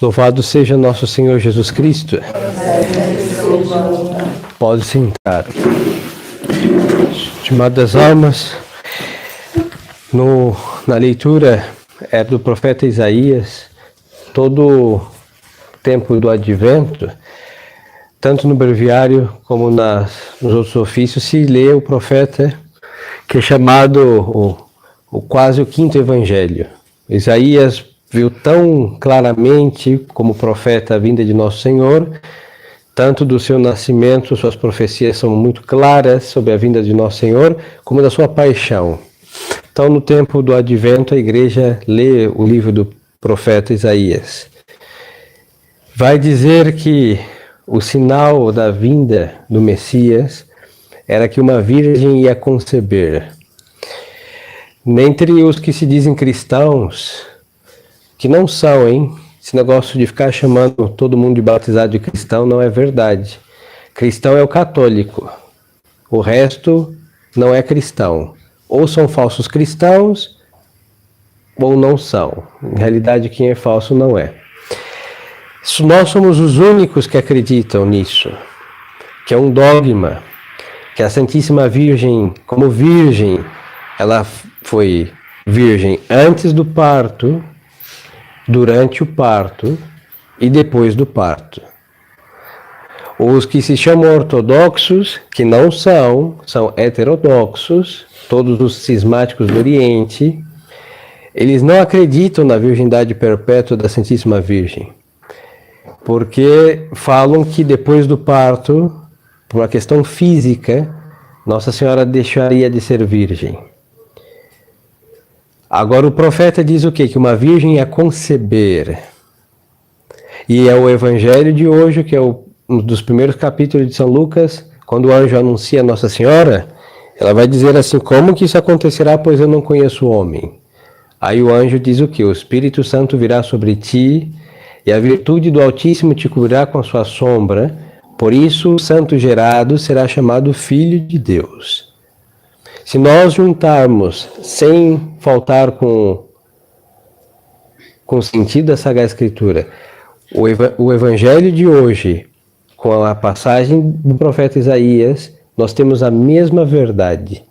Louvado seja nosso Senhor Jesus Cristo. Pode sentar. Estimadas almas, na leitura do profeta Isaías, todo o tempo do Advento, tanto no breviário como nos outros ofícios, se lê o profeta que é chamado quase o quinto evangelho. Isaías viu tão claramente como profeta a vinda de nosso Senhor, tanto do seu nascimento, suas profecias são muito claras sobre a vinda de nosso Senhor, como da sua paixão. Então, no tempo do Advento, a igreja lê o livro do profeta Isaías. Vai dizer que o sinal da vinda do Messias era que uma virgem ia conceber. Dentre os que se dizem cristãos, que não são, esse negócio de ficar chamando todo mundo de batizado de cristão não é verdade. Cristão é o católico, o resto não é cristão. Ou são falsos cristãos, ou não são. Em realidade, quem é falso não é. Nós somos os únicos que acreditam nisso, que é um dogma, que a Santíssima Virgem, como virgem, ela foi virgem antes do parto, durante o parto e depois do parto. Os que se chamam ortodoxos, que não são heterodoxos, todos os cismáticos do Oriente, eles não acreditam na virgindade perpétua da Santíssima Virgem, porque falam que depois do parto, por uma questão física, Nossa Senhora deixaria de ser virgem. Agora o profeta diz o quê? Que uma virgem ia conceber. E é o evangelho de hoje, que é um dos primeiros capítulos de São Lucas, quando o anjo anuncia a Nossa Senhora, ela vai dizer assim: como que isso acontecerá, pois eu não conheço o homem? Aí o anjo diz o quê? O Espírito Santo virá sobre ti, e a virtude do Altíssimo te cobrirá com a sua sombra, por isso o santo gerado será chamado Filho de Deus. Se nós juntarmos, sem faltar com o sentido da Sagrada Escritura, o Evangelho de hoje, com a passagem do profeta Isaías, nós temos a mesma verdade,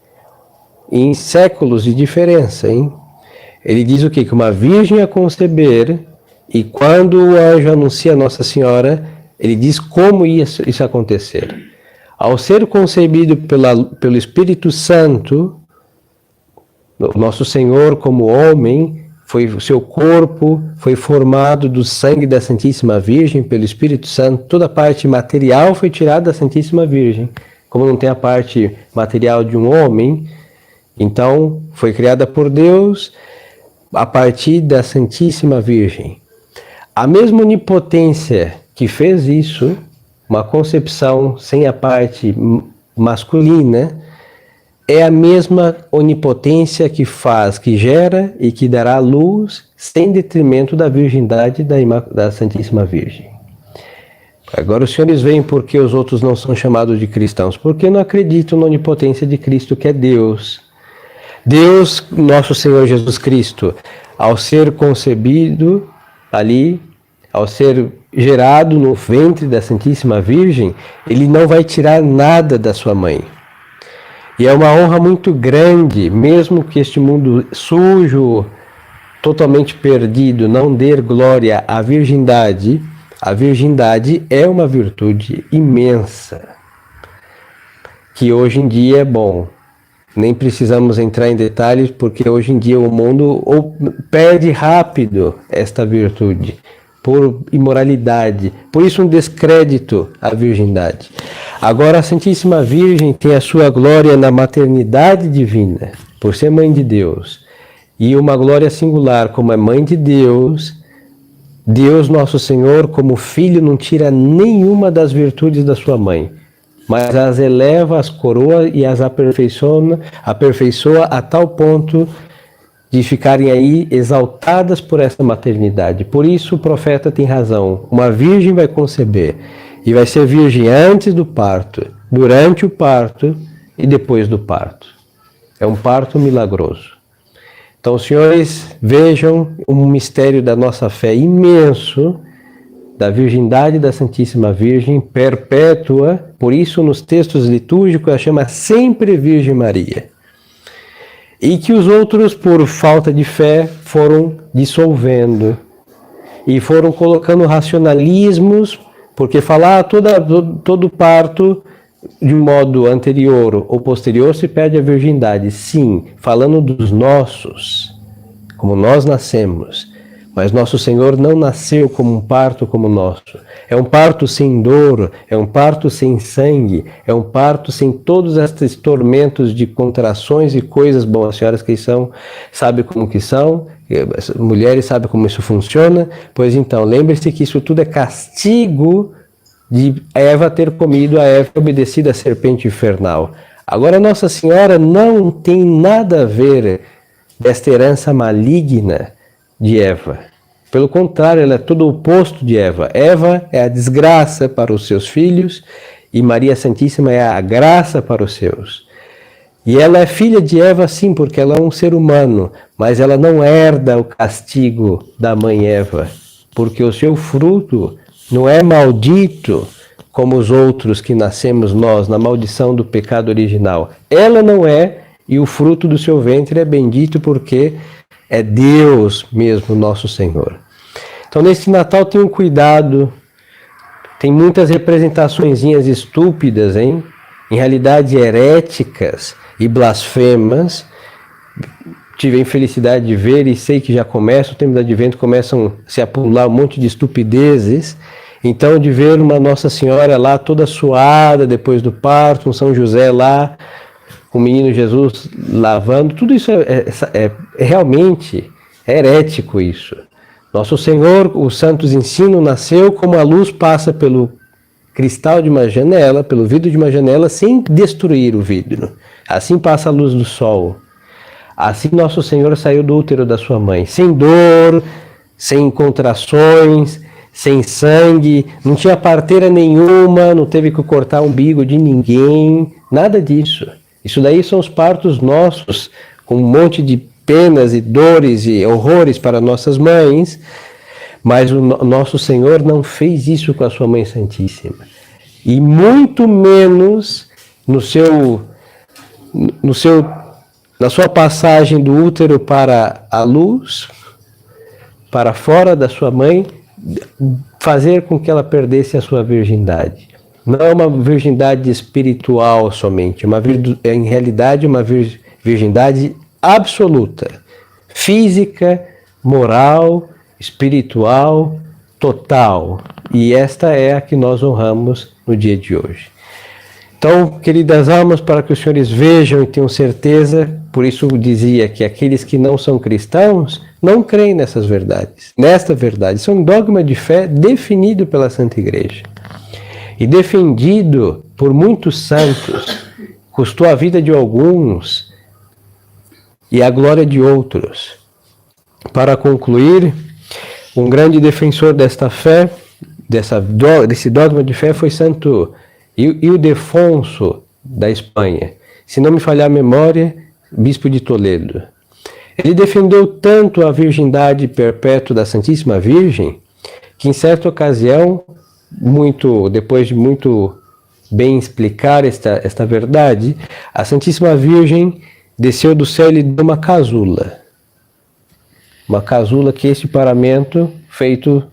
em séculos de diferença, Ele diz o quê? Que uma virgem a conceber, e quando o anjo anuncia a Nossa Senhora, ele diz como ia isso acontecer. Ao ser concebido pelo Espírito Santo, o nosso Senhor como homem, o seu corpo foi formado do sangue da Santíssima Virgem pelo Espírito Santo, toda a parte material foi tirada da Santíssima Virgem. Como não tem a parte material de um homem, então foi criada por Deus a partir da Santíssima Virgem. A mesma onipotência que fez isso, uma concepção sem a parte masculina, é a mesma onipotência que gera e que dará luz sem detrimento da virgindade da Santíssima Virgem. Agora os senhores veem por que os outros não são chamados de cristãos, porque não acreditam na onipotência de Cristo, que é Deus. Deus, nosso Senhor Jesus Cristo, ao ser concebido ali, ao ser gerado no ventre da Santíssima Virgem, ele não vai tirar nada da sua mãe. E é uma honra muito grande, mesmo que este mundo sujo, totalmente perdido, não dê glória à virgindade. A virgindade é uma virtude imensa, que hoje em dia, nem precisamos entrar em detalhes, porque hoje em dia o mundo perde rápido esta virtude, por imoralidade, por isso um descrédito à virgindade. Agora a Santíssima Virgem tem a sua glória na maternidade divina, por ser mãe de Deus, e uma glória singular, como é mãe de Deus, Deus nosso Senhor, como filho, não tira nenhuma das virtudes da sua mãe, mas as eleva, as coroa e as aperfeiçoa a tal ponto de ficarem aí exaltadas por essa maternidade. Por isso o profeta tem razão. Uma virgem vai conceber, e vai ser virgem antes do parto, durante o parto e depois do parto. É um parto milagroso. Então, senhores, vejam um mistério da nossa fé imenso, da virgindade da Santíssima Virgem, perpétua, por isso nos textos litúrgicos ela chama sempre Virgem Maria. E que os outros, por falta de fé, foram dissolvendo e foram colocando racionalismos, porque falar todo parto de um modo anterior ou posterior se perde a virgindade. Sim, falando dos nossos, como nós nascemos. Mas nosso Senhor não nasceu como um parto como o nosso. É um parto sem dor, é um parto sem sangue, é um parto sem todos esses tormentos de contrações e coisas. Bom, as senhoras que são, sabem como que são, as mulheres sabem como isso funciona. Pois então, lembre-se que isso tudo é castigo de Eva ter comido, a Eva obedecido à serpente infernal. Agora, Nossa Senhora não tem nada a ver desta herança maligna de Eva. Pelo contrário, ela é todo o oposto de Eva. Eva é a desgraça para os seus filhos e Maria Santíssima é a graça para os seus. E ela é filha de Eva, sim, porque ela é um ser humano, mas ela não herda o castigo da mãe Eva, porque o seu fruto não é maldito como os outros que nascemos nós, na maldição do pecado original. Ela não é, e o fruto do seu ventre é bendito porque é Deus mesmo, nosso Senhor. Então, nesse Natal, tenham cuidado. Tem muitas representaçõezinhas estúpidas, hein? Em realidade, heréticas e blasfemas. Tive a infelicidade de ver e sei que já começa, o tempo do advento começam a se apular um monte de estupidezes. Então, de ver uma Nossa Senhora lá toda suada depois do parto, um São José lá, o menino Jesus lavando, tudo isso é realmente herético isso. Nosso Senhor, os santos ensinam, nasceu como a luz passa pelo cristal de uma janela, pelo vidro de uma janela, sem destruir o vidro. Assim passa a luz do sol. Assim Nosso Senhor saiu do útero da sua mãe, sem dor, sem contrações, sem sangue, não tinha parteira nenhuma, não teve que cortar o umbigo de ninguém, nada disso. Isso daí são os partos nossos, com um monte de penas e dores e horrores para nossas mães, mas o nosso Senhor não fez isso com a sua Mãe Santíssima. E muito menos na sua passagem do útero para a luz, para fora da sua mãe, fazer com que ela perdesse a sua virgindade. Não é uma virgindade espiritual somente, é em realidade uma virgindade absoluta, física, moral, espiritual, total. E esta é a que nós honramos no dia de hoje. Então, queridas almas, para que os senhores vejam e tenham certeza, por isso dizia que aqueles que não são cristãos não creem nessas verdades, nesta verdade. Isso é um dogma de fé definido pela Santa Igreja e defendido por muitos santos, custou a vida de alguns e a glória de outros. Para concluir, um grande defensor desta fé, desse dogma de fé, foi Santo Ildefonso da Espanha. Se não me falhar a memória, bispo de Toledo. Ele defendeu tanto a virgindade perpétua da Santíssima Virgem, que em certa ocasião, depois de muito bem explicar esta verdade, a Santíssima Virgem desceu do céu e lhe deu uma casula. Uma casula que é este paramento feito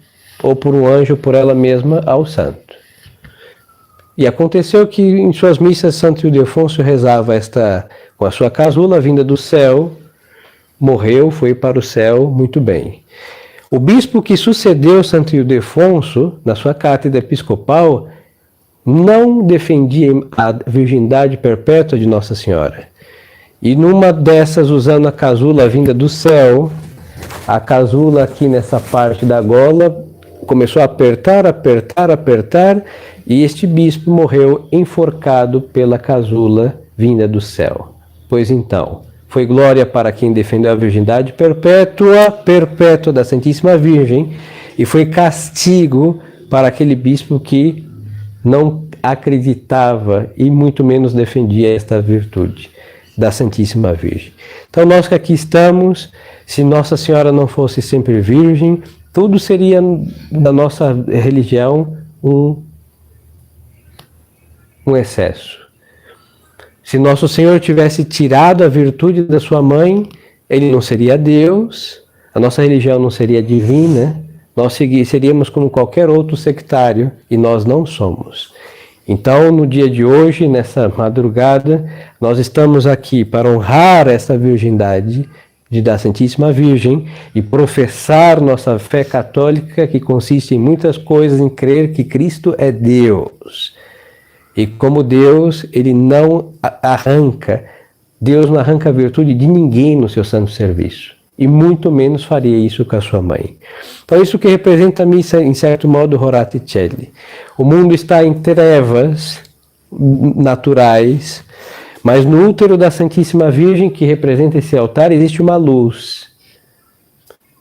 ou por um anjo ou por ela mesma ao santo. E aconteceu que em suas missas Santo Ildefonso rezava com a sua casula vinda do céu, morreu, foi para o céu, muito bem. O bispo que sucedeu Santo Ildefonso, na sua cátedra episcopal, não defendia a virgindade perpétua de Nossa Senhora. E numa dessas, usando a casula vinda do céu, a casula aqui nessa parte da gola começou a apertar, e este bispo morreu enforcado pela casula vinda do céu. Pois então, foi glória para quem defendeu a virgindade perpétua da Santíssima Virgem, e foi castigo para aquele bispo que não acreditava e muito menos defendia esta virtude da Santíssima Virgem. Então nós que aqui estamos, se Nossa Senhora não fosse sempre virgem, tudo seria, da nossa religião, um excesso. Se nosso Senhor tivesse tirado a virtude da sua mãe, ele não seria Deus, a nossa religião não seria divina, nós seríamos como qualquer outro sectário, e nós não somos. Então, no dia de hoje, nessa madrugada, nós estamos aqui para honrar essa virgindade da Santíssima Virgem e professar nossa fé católica, que consiste em muitas coisas, em crer que Cristo é Deus. E como Deus, Ele não arranca, Deus não arranca a virtude de ninguém no seu santo serviço. E muito menos faria isso com a sua mãe. Então isso que representa a missa, em certo modo, Horati Coeli. O mundo está em trevas naturais, mas no útero da Santíssima Virgem, que representa esse altar, existe uma luz.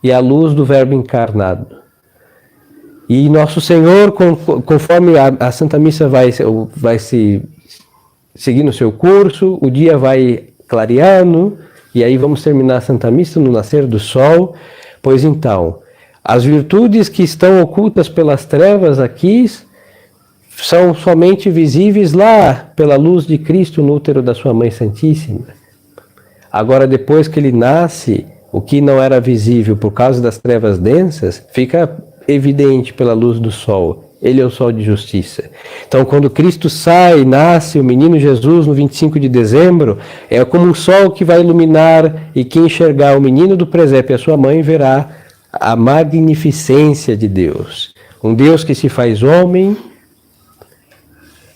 E a luz do Verbo encarnado. E Nosso Senhor, conforme a Santa Missa vai se seguir no seu curso, o dia vai clareando, e aí vamos terminar a Santa Missa no nascer do sol. Pois então, as virtudes que estão ocultas pelas trevas aqui são somente visíveis lá pela luz de Cristo no útero da sua Mãe Santíssima. Agora, depois que ele nasce, o que não era visível por causa das trevas densas, fica evidente pela luz do sol. Ele é o sol de justiça. Então, quando Cristo sai, nasce, o menino Jesus, no 25 de dezembro, é como um sol que vai iluminar, e quem enxergar o menino do presépio e a sua mãe verá a magnificência de Deus. Um Deus que se faz homem,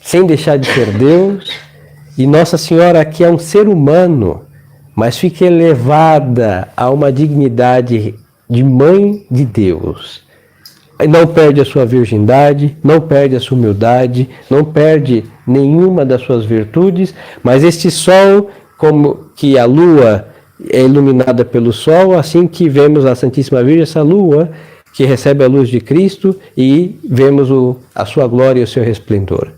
sem deixar de ser Deus, e Nossa Senhora aqui é um ser humano, mas fica elevada a uma dignidade de mãe de Deus. Não perde a sua virgindade, não perde a sua humildade, não perde nenhuma das suas virtudes, mas este sol, como que a lua é iluminada pelo sol, assim que vemos a Santíssima Virgem, essa lua que recebe a luz de Cristo, e vemos a sua glória e o seu resplendor.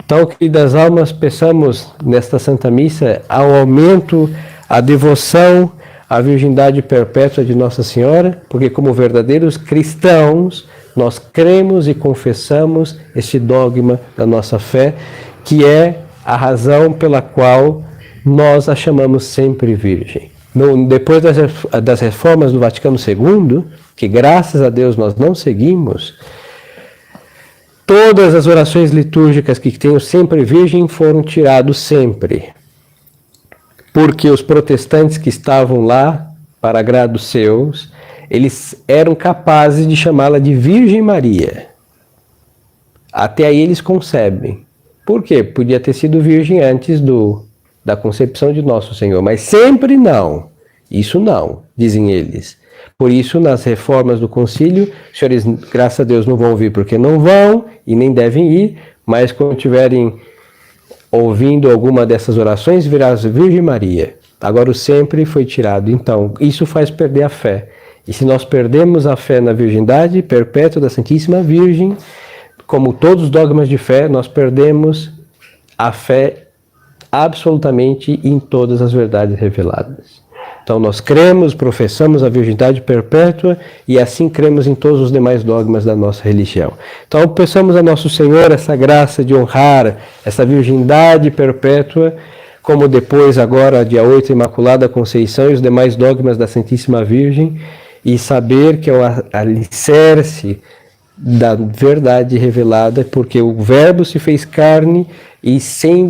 Então, queridas almas, peçamos nesta Santa Missa ao aumento, a devoção, a virgindade perpétua de Nossa Senhora, porque como verdadeiros cristãos, nós cremos e confessamos este dogma da nossa fé, que é a razão pela qual nós a chamamos sempre Virgem. Depois das reformas do Vaticano II, que graças a Deus nós não seguimos, todas as orações litúrgicas que tem o sempre Virgem foram tiradas sempre. Porque os protestantes que estavam lá, para agrado seus, eles eram capazes de chamá-la de Virgem Maria. Até aí eles concebem. Por quê? Podia ter sido virgem antes da concepção de Nosso Senhor, mas sempre não. Isso não, dizem eles. Por isso, nas reformas do concílio, os senhores, graças a Deus, não vão ouvir porque não vão e nem devem ir, mas quando tiverem ouvindo alguma dessas orações, virás Virgem Maria. Agora o sempre foi tirado. Então, isso faz perder a fé. E se nós perdemos a fé na virgindade perpétua da Santíssima Virgem, como todos os dogmas de fé, nós perdemos a fé absolutamente em todas as verdades reveladas. Então nós cremos, professamos a virgindade perpétua e assim cremos em todos os demais dogmas da nossa religião. Então peçamos a Nosso Senhor essa graça de honrar essa virgindade perpétua, como depois agora, dia 8, Imaculada Conceição e os demais dogmas da Santíssima Virgem, e saber que é o alicerce da verdade revelada, porque o Verbo se fez carne e sem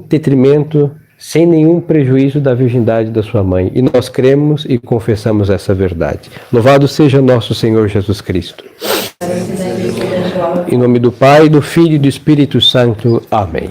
detrimento, sem nenhum prejuízo da virgindade da sua mãe. E nós cremos e confessamos essa verdade. Louvado seja nosso Senhor Jesus Cristo. Em nome do Pai, do Filho e do Espírito Santo. Amém.